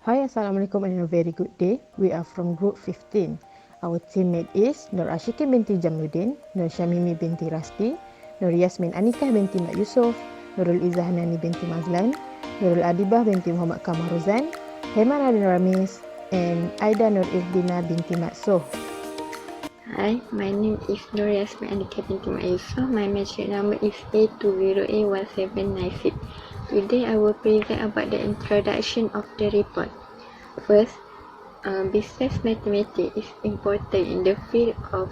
Hi, Assalamualaikum and a very good day. We are from Group 15. Our teammate is Nur Ashikin binti JAMLUDIN, Nur SYAMIMI binti RASDI, Nur YASMIN ANIQAH binti YUSOF, NURULIZZAH HANNANI binti MAZLAN, NURUL ADIBAH binti KAMAROZAN, Hemanathan Ramis, and AIDA Nur IRDINA binti MAZLAN. Hi, my name is YASMIN ANIQAH binti YUSOF. My matrik number is A20A1796. Today I will present about the introduction of the report. First, business mathematics is important in the field of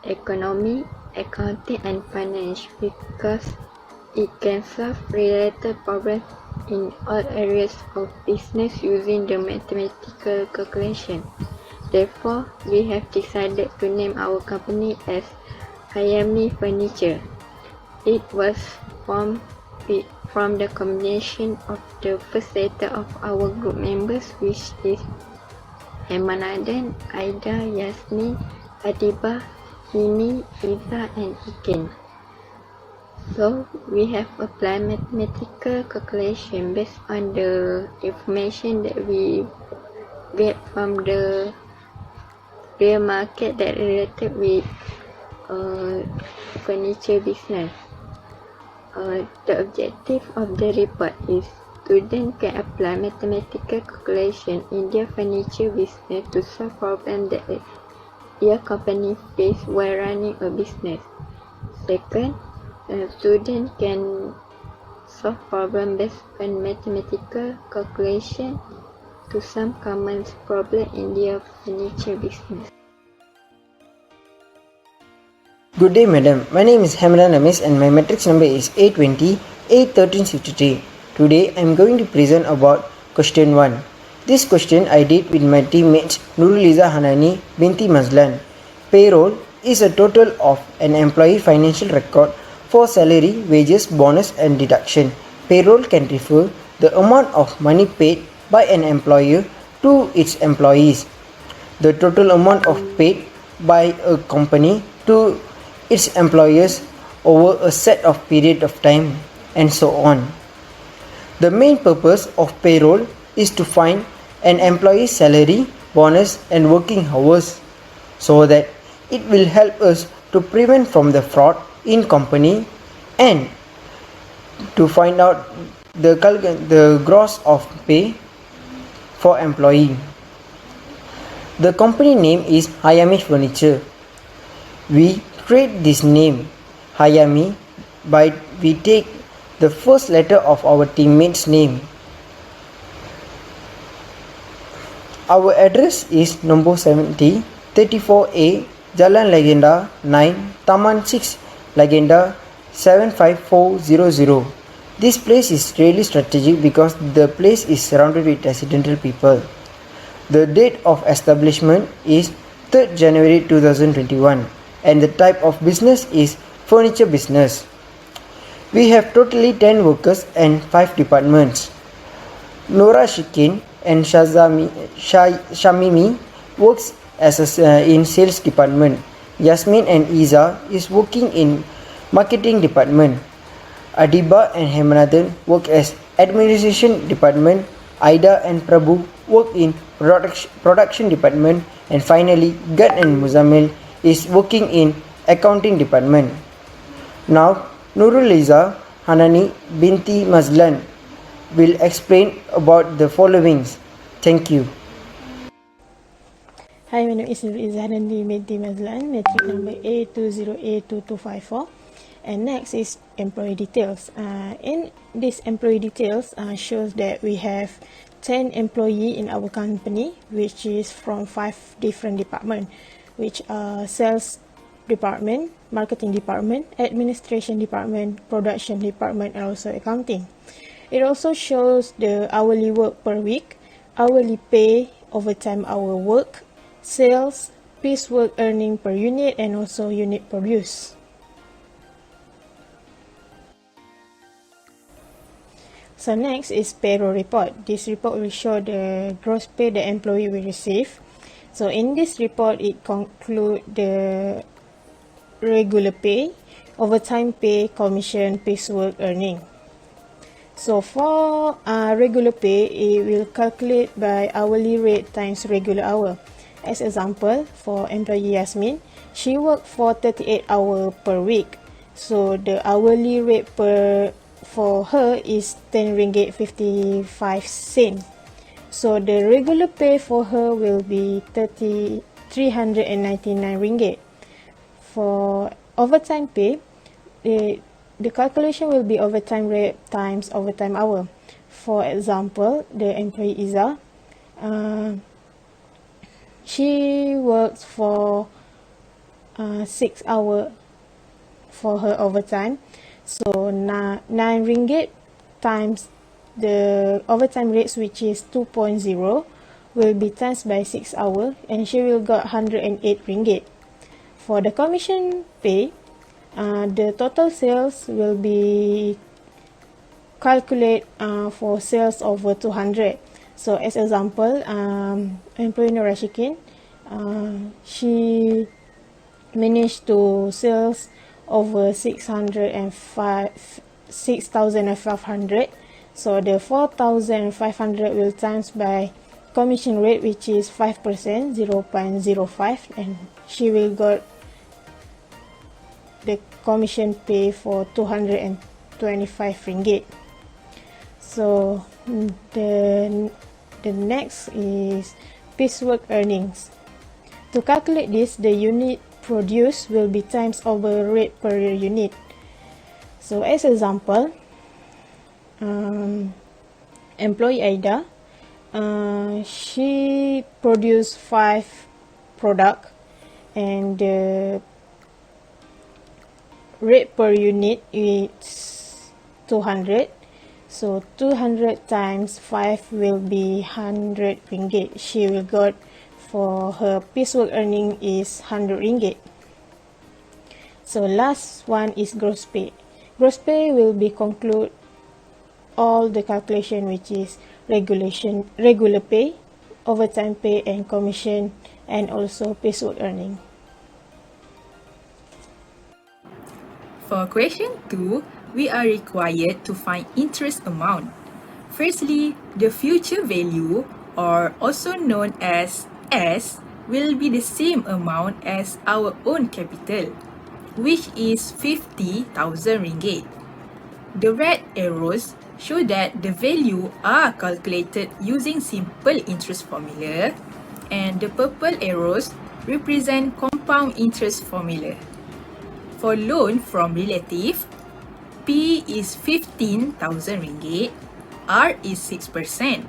economy, accounting and finance because it can solve related problems in all areas of business using the mathematical calculation. Therefore, we have decided to name our company as SYAMIMI Furniture. It was formed from the combination of the first letter of our group members, which is Hemanathan, AIDA, YASMIN, ADIBAH, Mimi, Iza and Ikin. So, we have applied mathematical calculation based on the information that we get from the real market that related with furniture business. The objective of the report is students can apply mathematical calculation in their furniture business to solve problems that their company face while running a business. Second, students can solve problems based on mathematical calculation to some common problems in their furniture business. Good day, madam. My name is Hemanathan Ramis and my matrix number is A20A1353. Today, I am going to present about question 1. This question I did with my teammates NURULIZZAH HANNANI BINTI MAZLAN. Payroll is a total of an employee financial record for salary, wages, bonus and deduction. Payroll can refer the amount of money paid by an employer to its employees, the total amount of paid by a company to its employers over a set of period of time, and so on. The main purpose of payroll is to find an employee's salary, bonus and working hours so that it will help us to prevent from the fraud in company and to find out the gross of pay for employee. The company name is SYAMIMI Furniture. We create this name SYAMIMI by we take the first letter of our teammate's name. Our address is number 70, 34A, Jalan Legenda 9, Taman 6, Legenda 75400. This place is really strategic because the place is surrounded with residential people. The date of establishment is 3rd January 2021. And the type of business is furniture business. We have totally 10 workers and 5 departments. Nora Shikin and Syamimi works as in sales department. Yasmin and Iza is working in marketing department. Adibah and Hemanathan work as administration department. Aida and Prabhu work in production department. And finally, Gad and Muzammil is working in accounting department. Now, NURULIZZAH HANNANI binti MAZLAN will explain about the followings. Thank you. Hi, my name is NURULIZZAH HANNANI binti MAZLAN, matric number A20A2254. And next is employee details. In this employee details shows that we have 10 employees in our company, which is from 5 different departments, which are sales department, marketing department, administration department, production department, and also accounting. It also shows the hourly work per week, hourly pay, overtime hour work, sales, piecework earning per unit, and also unit produced. So next is payroll report. This report will show the gross pay the employee will receive. So in this report, it concludes the regular pay, overtime pay, commission, piecework earning. So for regular pay, it will calculate by hourly rate times regular hour. As example, for employee Yasmin, she worked for 38 hours per week. So the hourly rate for her is RM10.55. So the regular pay for her will be RM399. For overtime pay, the calculation will be overtime rate times overtime hour. For example, the employee Iza, she works for 6 hours for her overtime. So RM9 times the overtime rates, which is 2.0, will be times by 6 hours, and she will got RM108. For the commission pay, the total sales will be calculate for sales over 200. So as example, employee Nur Rashikin, she managed to sales over 6,500. So the 4,500 will times by commission rate, which is 5%, 0.05, and she will got the commission pay for RM225. So the next is piecework earnings. To calculate this, the unit produced will be times over rate per unit. So as example, employee AIDA, she produced 5 product, and the rate per unit is 200. So 200 times 5 will be RM100. She will got for her piecework earning is RM100. So last one is gross pay. Gross pay will be conclude all the calculation, which is regular pay, overtime pay, and commission, and also piecework earning. For question 2, we are required to find interest amount. Firstly, the future value, or also known as S, will be the same amount as our own capital, which is RM50,000. The red arrows show that the value are calculated using simple interest formula, and the purple arrows represent compound interest formula. For loan from relative, P is RM15,000, R is 6%,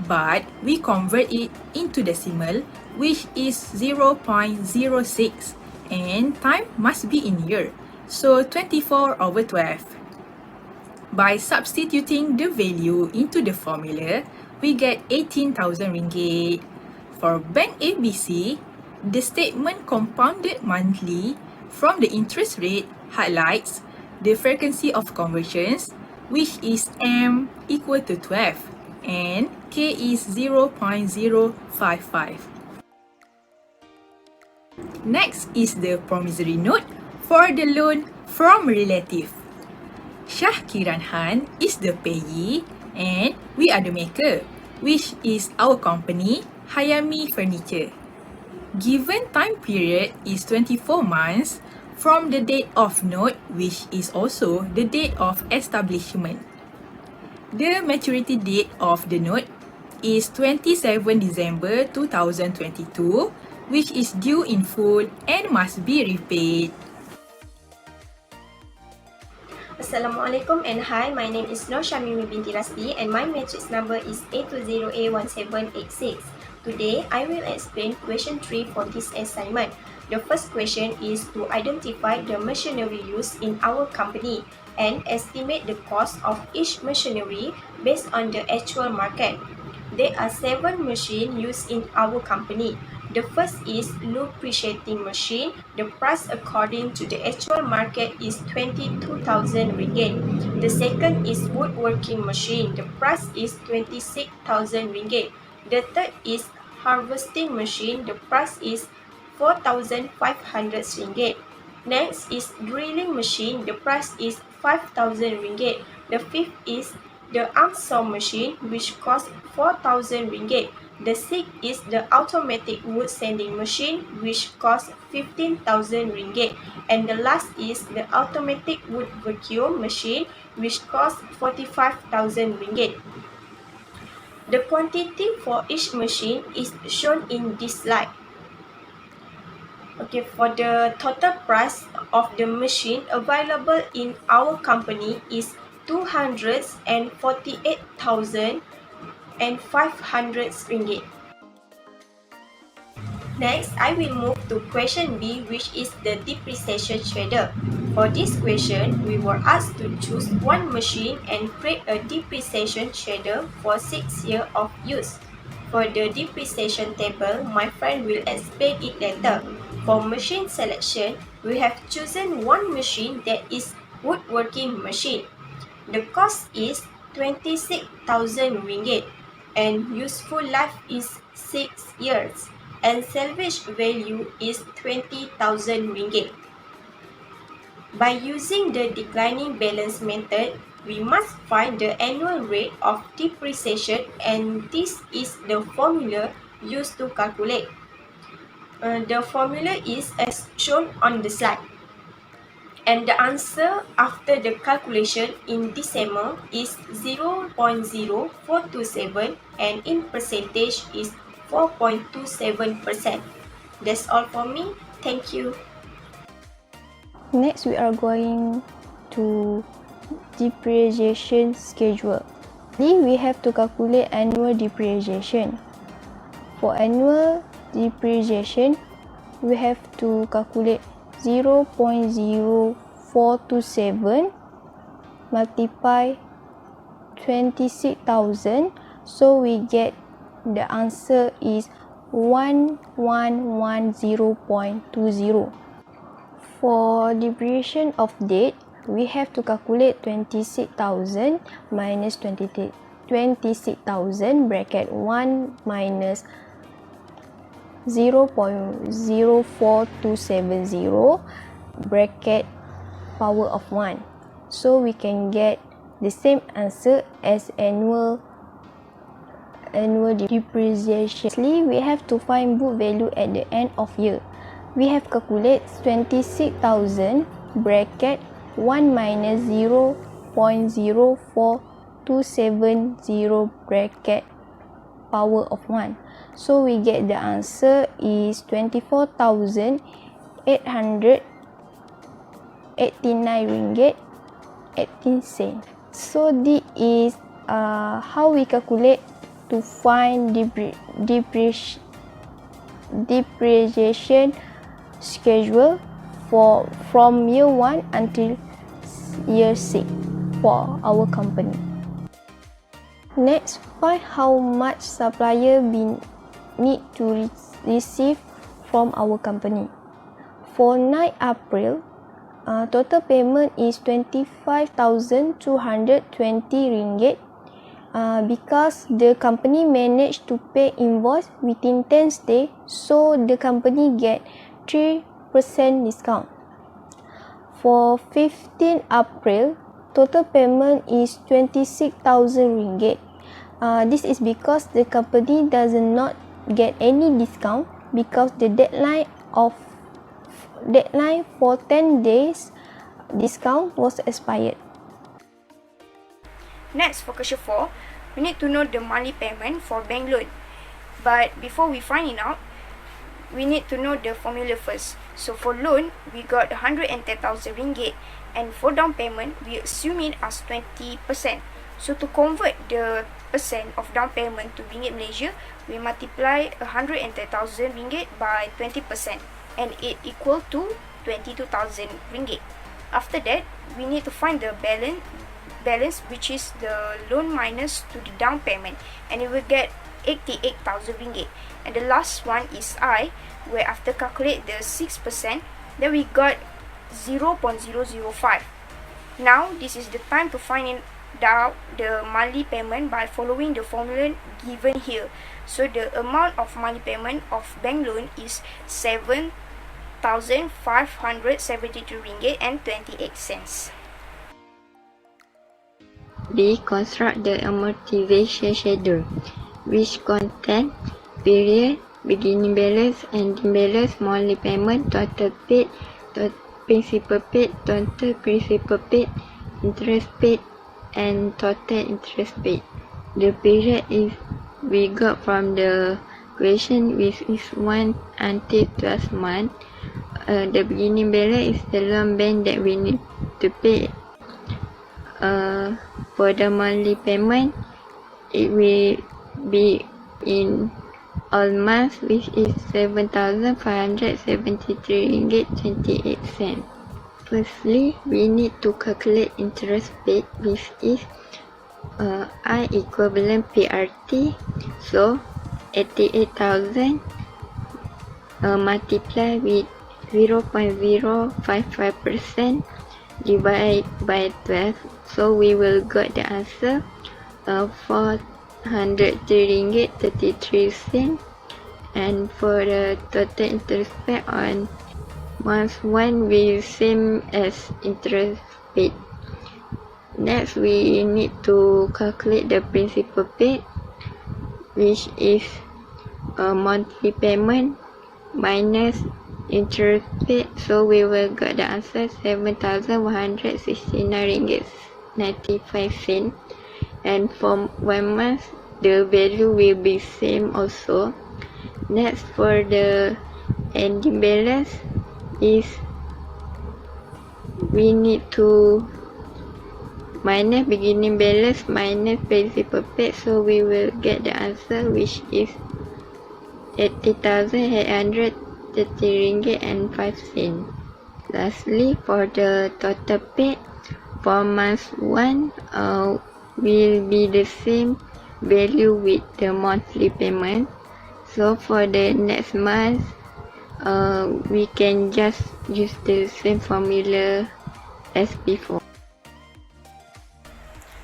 but we convert it into decimal, which is 0.06, and time must be in year, so 24/12. By substituting the value into the formula, we get RM18,000. For Bank ABC, the statement compounded monthly from the interest rate highlights the frequency of conversions, which is M equal to 12 and K is 0.055. Next is the promissory note for the loan from relative. Shah Kiran Khan is the payee and we are the maker, which is our company, Hayami Furniture. Given time period is 24 months from the date of note, which is also the date of establishment. The maturity date of the note is 27 December 2022, which is due in full and must be repaid. Assalamualaikum and hi, my name is SYAMIMI binti RASDI and my matrix number is A20A1786. Today, I will explain question 3 for this assignment. The first question is to identify the machinery used in our company and estimate the cost of each machinery based on the actual market. There are 7 machines used in our company. The first is lubricating machine. The price according to the actual market is RM22,000. The second is woodworking machine. The price is RM26,000. The third is harvesting machine. The price is RM4,500. Next is drilling machine. The price is RM5,000. The fifth is the arm saw machine, which costs 4,000 ringgit. The sixth is the automatic wood sanding machine, which costs 15,000 ringgit. And the last is the automatic wood vacuum machine, which costs 45,000 ringgit. The quantity for each machine is shown in this slide. Okay, for the total price of the machine available in our company is 248,500 ringgit. Next, I will move to question B, which is the depreciation schedule. For this question, we were asked to choose one machine and create a depreciation schedule for 6 years of use. For the depreciation table, my friend will explain it later. For machine selection, we have chosen one machine that is woodworking machine. The cost is 26,000 ringgit and useful life is 6 years and salvage value is 20,000 ringgit. By using the declining balance method, we must find the annual rate of depreciation, and this is the formula used to calculate. The formula is as shown on the slide. And the answer after the calculation in decimal is 0.0427 and in percentage is 4.27%. That's all for me. Thank you. Next, we are going to depreciation schedule. We have to calculate annual depreciation. For annual depreciation, we have to calculate 0.0427 multiply 26,000, so we get the answer is 1110.20. For depreciation of date, we have to calculate 26,000 minus 26,000 bracket 1 minus 0.04270 bracket power of 1. So we can get the same answer as annual depreciation. We have to find book value at the end of year. We have calculate 26,000 bracket 1 minus 0.04270 bracket power of 1. So we get the answer is 24,889 ringgit 18 cents. So this is how we calculate to find depreciation schedule from year 1 until year 6 for our company. Next, find how much supplier need to receive from our company. For 9 April, total payment is 25,220 ringgit because the company managed to pay invoice within 10 days, so the company get 3% discount. For 15 April, total payment is 26,000 ringgit. This is because the company does not get any discount because the deadline for 10 days discount was expired. Next, for question 4, we need to know the monthly payment for bank loan. But before we find it out, we need to know the formula first. So for loan, we got 110,000 ringgit, and for down payment, we assume it as 20%. So to convert the percent of down payment to ringgit Malaysia, we multiply 110,000 ringgit by 20%, and it equal to 22,000 ringgit. After that, we need to find the balance, which is the loan minus to the down payment, and it will get 88,000 ringgit. And the last one is I, where after calculate the 6%, then we got 0.005. Now this is the time to find out the monthly payment by following the formula given here. So the amount of monthly payment of bank loan is 7,572 ringgit and 28 cents. B. Construct the amortization schedule, which contain period, beginning balance, ending balance, monthly payment, total paid, principal paid, total principal paid, interest paid, and total interest paid. The period is we got from the question, which is 1 until 12 months. The beginning balance is the loan bank that we need to pay. For the monthly payment, it will be in all months, which is RM7,573.28. Firstly, we need to calculate interest paid, which is I equivalent PRT. So 88,000 multiply with 0.055% divided by 12. So we will get the answer RM403.33. And for the total interest paid on month 1 will same as interest paid. Next, we need to calculate the principal paid, which is monthly payment minus interest paid. So we will get the answer RM7,169.95. And for 1 month, the value will be same also. Next, for the ending balance is we need to minus beginning balance minus principal paid. So we will get the answer, which is 80,830.05. Lastly, for the total paid for month 1 will be the same value with the monthly payment. So for the next month, we can just use the same formula as before.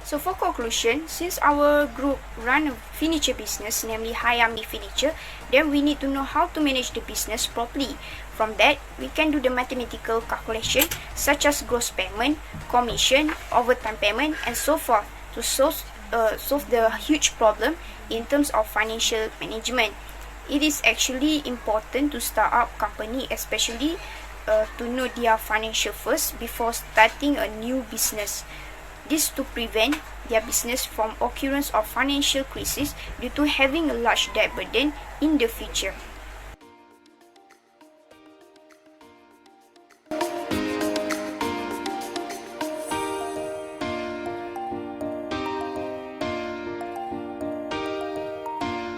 So for conclusion, since our group run a furniture business, namely HANNANI Furniture, then we need to know how to manage the business properly. From that, we can do the mathematical calculation such as gross payment, commission, overtime payment, and so forth to solve the huge problem in terms of financial management. It is actually important to start up company, especially to know their financial first before starting a new business. This to prevent their business from occurrence of financial crisis due to having a large debt burden in the future.